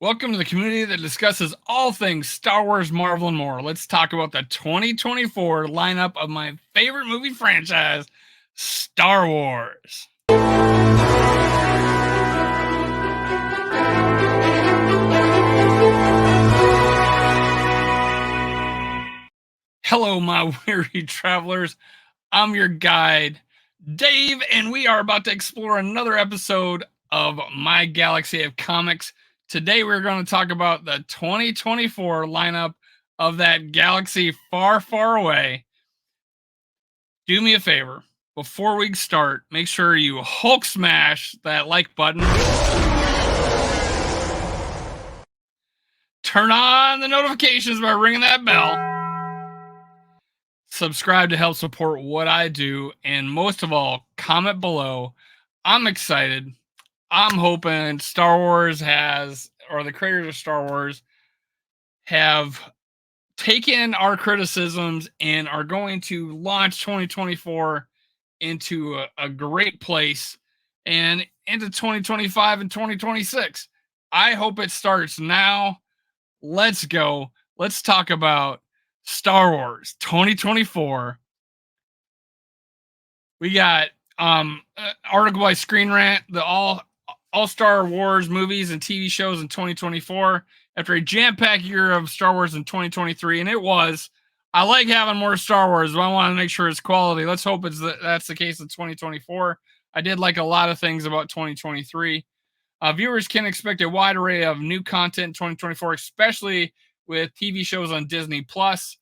Welcome to the community that discusses all things Star Wars, Marvel, and more. Let's talk about the 2024 lineup of my favorite movie franchise, Star Wars. Hello, my weary travelers. I'm your guide, Dave, and we are about to explore another episode of My Galaxy of Comics. Today, we're going to talk about the 2024 lineup of that galaxy far, far away. Do me a favor. Before we start, make sure you Hulk smash that like button. Turn on the notifications by ringing that bell. Subscribe to help support what I do. And most of all, comment below. I'm excited. I'm hoping Star Wars or the creators of Star Wars have taken our criticisms and are going to launch 2024 into a great place and into 2025 and 2026. I hope it starts now. Let's go. Let's talk about Star Wars 2024. We got article by Screen Rant, the all Star Wars movies and TV shows in 2024 after a jam-packed year of Star Wars in 2023, and it was. I like having more Star Wars, but I want to make sure it's quality. Let's hope that's the case in 2024. I did like a lot of things about 2023. Viewers can expect a wide array of new content in 2024, especially with TV shows on Disney Plus.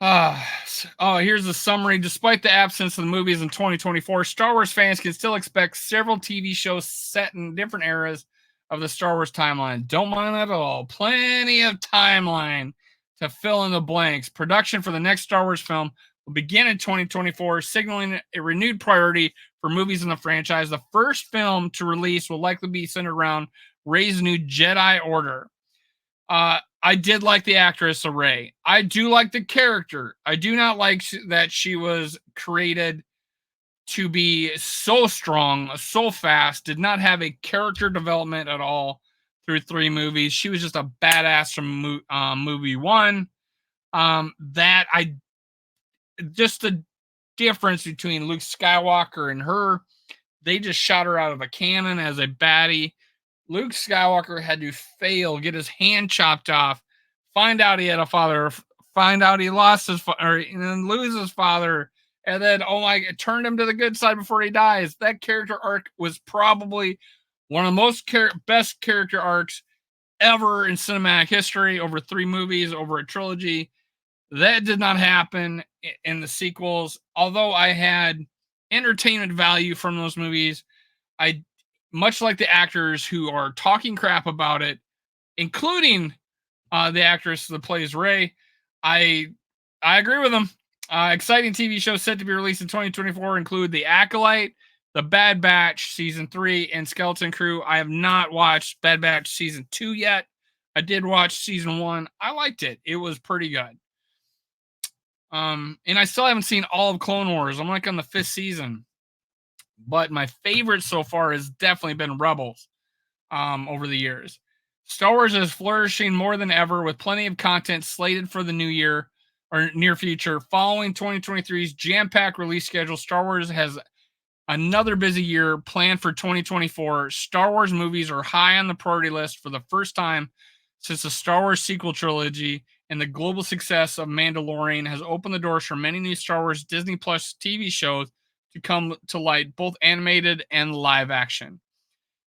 Here's the summary. Despite the absence of the movies in 2024, Star Wars fans can still expect several TV shows set in different eras of the Star Wars timeline. Don't mind that at all. Plenty of timeline to fill in the blanks. Production for the next Star Wars film will begin in 2024, signaling a renewed priority for movies in the franchise. The first film to release will likely be centered around Rey's new Jedi Order. I did like the actress Rey. I do like the character. I do not like that she was created to be so strong, so fast, did not have a character development at all through 3 movies. She was just a badass from movie 1. Just the difference between Luke Skywalker and her, they just shot her out of a cannon as a baddie. Luke Skywalker had to fail, get his hand chopped off, find out he had a father, find out he lost his father, and then lose his father, and then turned him to the good side before he dies. That character arc was probably one of the most best character arcs ever in cinematic history, over 3 movies, over a trilogy. That did not happen in the sequels. Although I had entertainment value from those movies, I, much like the actors who are talking crap about it, including the actress that plays Rey, I agree with them. Exciting TV shows set to be released in 2024 include The Acolyte, The Bad Batch Season 3, and Skeleton Crew. I have not watched Bad Batch Season 2 yet. I did watch Season 1. I liked it. It was pretty good. And I still haven't seen all of Clone Wars. I'm like on the 5th season. But my favorite so far has definitely been Rebels over the years. Star Wars is flourishing more than ever with plenty of content slated for the new year or near future. Following 2023's jam-packed release schedule, Star Wars has another busy year planned for 2024. Star Wars movies are high on the priority list for the first time since the Star Wars sequel trilogy, and the global success of Mandalorian has opened the doors for many new Star Wars Disney Plus TV shows to come to light, both animated and live action.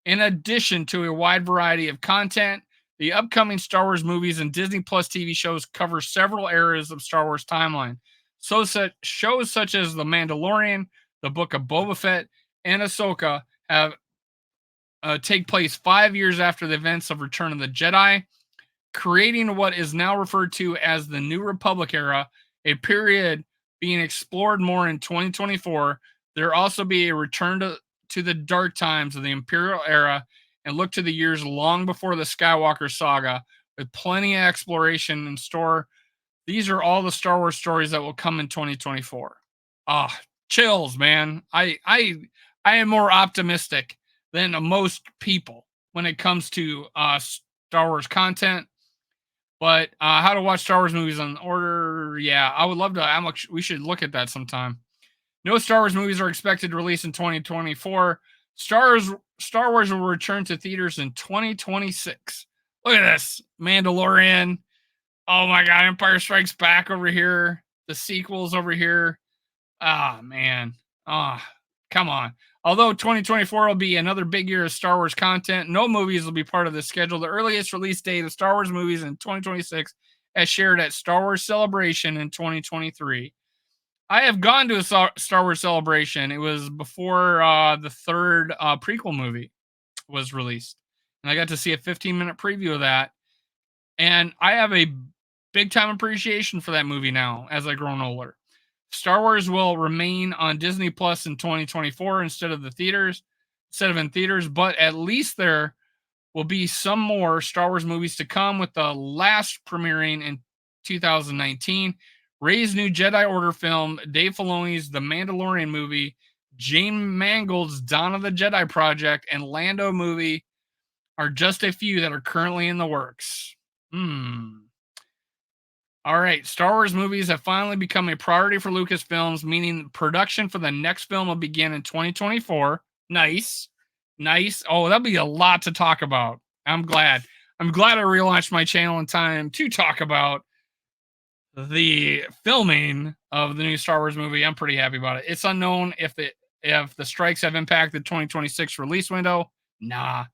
In addition to a wide variety of content, the upcoming Star Wars movies and Disney Plus TV shows cover several eras of Star Wars timeline. Shows such as The Mandalorian, The Book of Boba Fett, and Ahsoka have take place 5 years after the events of Return of the Jedi, creating what is now referred to as the New Republic era, a period being explored more in 2024. There will also be a return to the dark times of the Imperial era and look to the years long before the Skywalker saga, with plenty of exploration in store. These are all the Star Wars stories that will come in 2024. Chills, man. I am more optimistic than most people. when it comes to Star Wars content. But how to watch Star Wars movies in order? Yeah, I would love to. We should look at that sometime. No Star Wars movies are expected to release in 2024. Star Wars will return to theaters in 2026. Look at this, Mandalorian. Oh my God, Empire Strikes Back over here. The sequels over here. Ah, man. Ah, come on. Although 2024 will be another big year of Star Wars content, no movies will be part of this schedule. The earliest release date of Star Wars movies in 2026, as shared at Star Wars Celebration in 2023. I have gone to a Star Wars Celebration. It was before the third prequel movie was released. And I got to see a 15-minute preview of that. And I have a big time appreciation for that movie now as I've grown older. Star Wars will remain on Disney Plus in 2024 instead of in theaters, but at least there will be some more Star Wars movies to come, with the last premiering in 2019. Rey's new Jedi Order film, Dave Filoni's The Mandalorian movie, James Mangold's Dawn of the Jedi project, and Lando movie are just a few that are currently in the works. All right, Star Wars movies have finally become a priority for Lucasfilms, meaning production for the next film will begin in 2024. Nice. Nice. Oh, that'll be a lot to talk about. I'm glad. I relaunched my channel in time to talk about the filming of the new Star Wars movie. I'm pretty happy about it. It's unknown if the strikes have impacted the 2026 release window. Nah.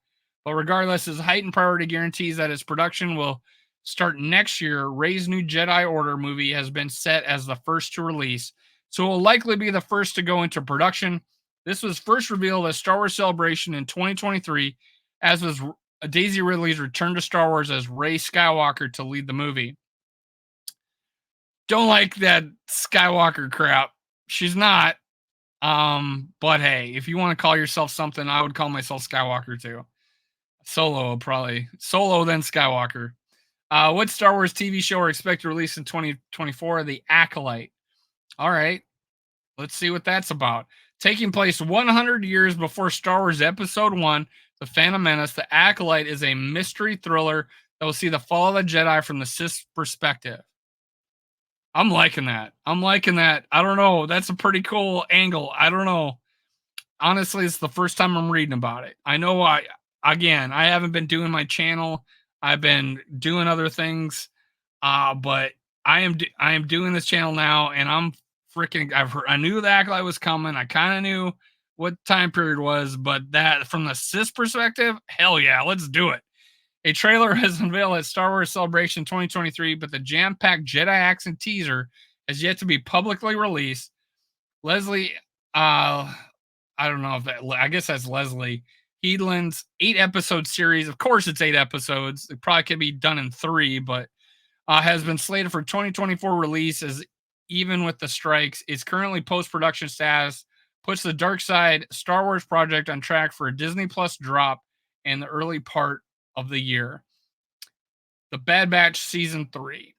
But regardless, his heightened priority guarantees that its production will start next year. Rey's new Jedi Order movie has been set as the first to release, so it will likely be the first to go into production. This was first revealed at Star Wars Celebration in 2023, as was Daisy Ridley's return to Star Wars as Rey Skywalker to lead the movie. Don't like that Skywalker crap. She's not. But hey, if you want to call yourself something, I would call myself Skywalker too. Solo, probably. Solo, then Skywalker. What Star Wars TV show are expected to release in 2024? The Acolyte. All right. Let's see what that's about. Taking place 100 years before Star Wars Episode 1, The Phantom Menace, The Acolyte is a mystery thriller that will see the fall of the Jedi from the Sith perspective. I'm liking that. I don't know. That's a pretty cool angle. I don't know. Honestly, it's the first time I'm reading about it. I know I haven't been doing my channel. I've been doing other things. But I am doing this channel now, and I'm freaking I knew the Acolyte was coming. I kind of knew what time period was, but that from the Sith perspective, hell yeah, let's do it. A trailer has unveiled at Star Wars Celebration 2023, but the jam-packed Jedi action teaser has yet to be publicly released. Leslie, I don't know if that, I guess that's Leslie Headland's 8-episode series. Of course, it's 8 episodes. It probably could be done in 3, but has been slated for 2024 release. As even with the strikes, it's currently post-production status, puts the Dark Side Star Wars project on track for a Disney Plus drop in the early part of the year. The Bad Batch season 3.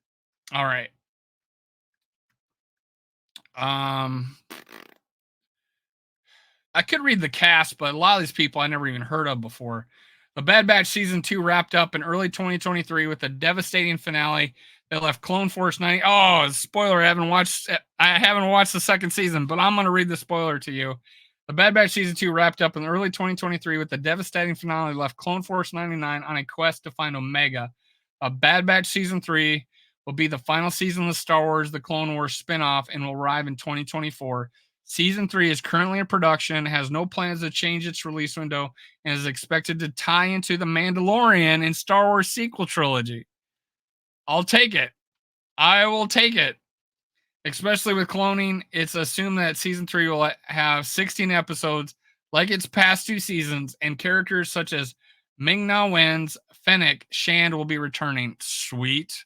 All right. I could read the cast, but a lot of these people I never even heard of before. The Bad Batch season 2 wrapped up in early 2023 with a devastating finale that left Clone Force 90. Oh, spoiler! I haven't watched the second season, but I'm going to read the spoiler to you. The Bad Batch season 2 wrapped up in early 2023 with the devastating finale that left Clone Force 99 on a quest to find Omega. A Bad Batch season 3 will be the final season of Star Wars: The Clone Wars spinoff and will arrive in 2024. Season 3 is currently in production, has no plans to change its release window, and is expected to tie into The Mandalorian and Star Wars sequel trilogy. I'll take it. I will take it. Especially with cloning, it's assumed that season 3 will have 16 episodes like its past 2 seasons, and characters such as Ming-Na Wen's Fennec Shand will be returning. Sweet.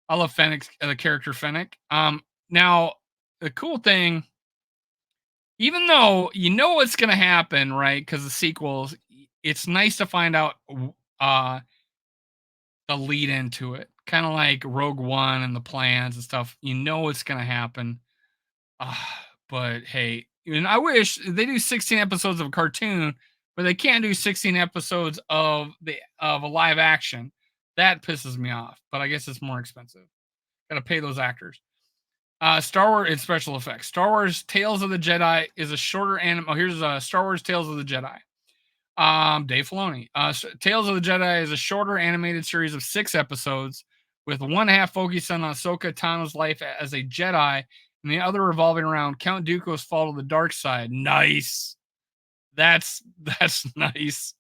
I love Fennec, the character Fennec. Now, the cool thing, even though you know what's going to happen, right, because the sequels, it's nice to find out the lead into it. Kind of like Rogue One and the plans and stuff. You know what's going to happen. But hey, I wish they do 16 episodes of a cartoon, but they can't do 16 episodes of a live action. That pisses me off. But I guess it's more expensive. Got to pay those actors. Star Wars and special effects. Star Wars Tales of the Jedi is a shorter anime. Oh, here's Star Wars Tales of the Jedi. Dave Filoni. Tales of the Jedi is a shorter animated series of 6 episodes, with one half focused on Ahsoka Tano's life as a Jedi, and the other revolving around Count Dooku's fall to the dark side. Nice. That's nice.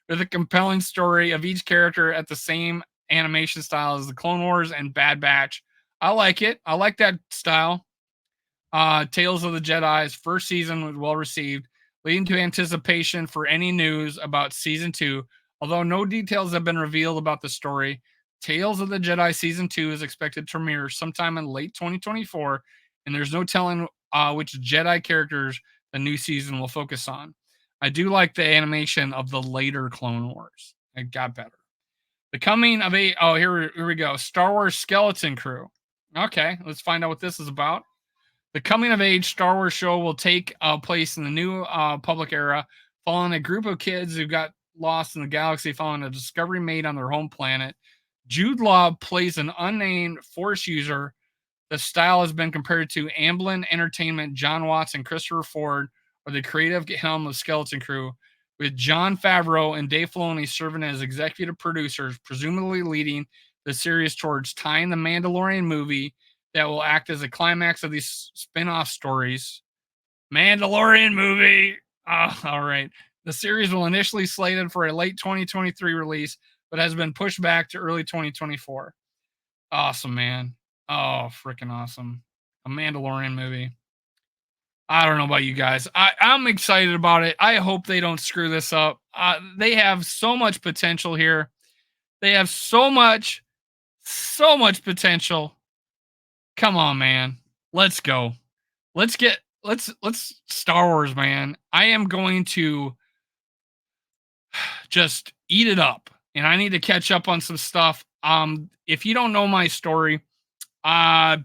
With a compelling story of each character at the same animation style as the Clone Wars and Bad Batch. I like it. I like that style. Tales of the Jedi's first season was well received, leading to anticipation for any news about season 2. Although no details have been revealed about the story, Tales of the Jedi season 2 is expected to premiere sometime in late 2024, and there's no telling which Jedi characters the new season will focus on. I do like the animation of the later Clone Wars. It got better. The coming of a here we go. Star Wars Skeleton Crew. Okay, let's find out what this is about. The coming of age Star Wars show will take place in the new public era, following a group of kids who got lost in the galaxy following a discovery made on their home planet. Jude Law plays an unnamed Force user. The style has been compared to Amblin Entertainment, John Watts, and Christopher Ford, or the creative helm of Skeleton Crew, with Jon Favreau and Dave Filoni serving as executive producers, presumably leading the series towards tying the Mandalorian movie that will act as a climax of these spin-off stories. Mandalorian movie. Oh, all right. The series will initially slated for a late 2023 release, but has been pushed back to early 2024. Awesome, man. Oh, freaking awesome. A Mandalorian movie. I don't know about you guys. I'm excited about it. I hope they don't screw this up. They have so much potential here. They have so much potential. Come on, man. Let's go. Let's Star Wars, man. I am going to just eat it up, and I need to catch up on some stuff. If you don't know my story, saw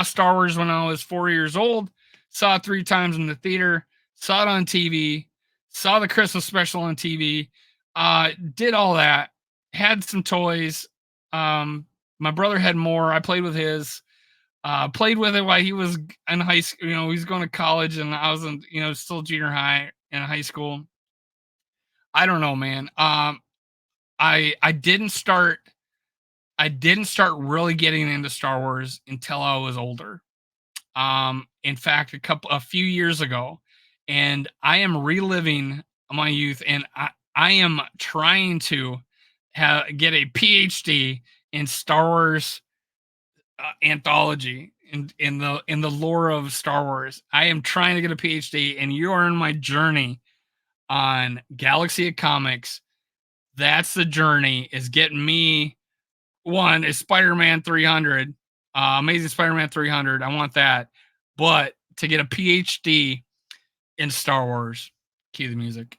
Star Wars when I was 4 years old, saw it 3 times in the theater, saw it on TV, saw the Christmas special on TV, did all that, had some toys. My brother had more. I played with his. Played with it while he was in high school. You know, he's going to college, and I was in, still junior high and high school. I don't know, man. I didn't start really getting into Star Wars until I was older. In fact, a few years ago, and I am reliving my youth, and I am trying to get a PhD in Star Wars anthology in the lore of Star Wars. I am trying to get a PhD, and you are in my journey on Galaxy of Comics. That's the journey, is getting me. One is Spider-Man 300, Amazing Spider-Man 300. I want that, but to get a PhD in Star Wars. Cue the music.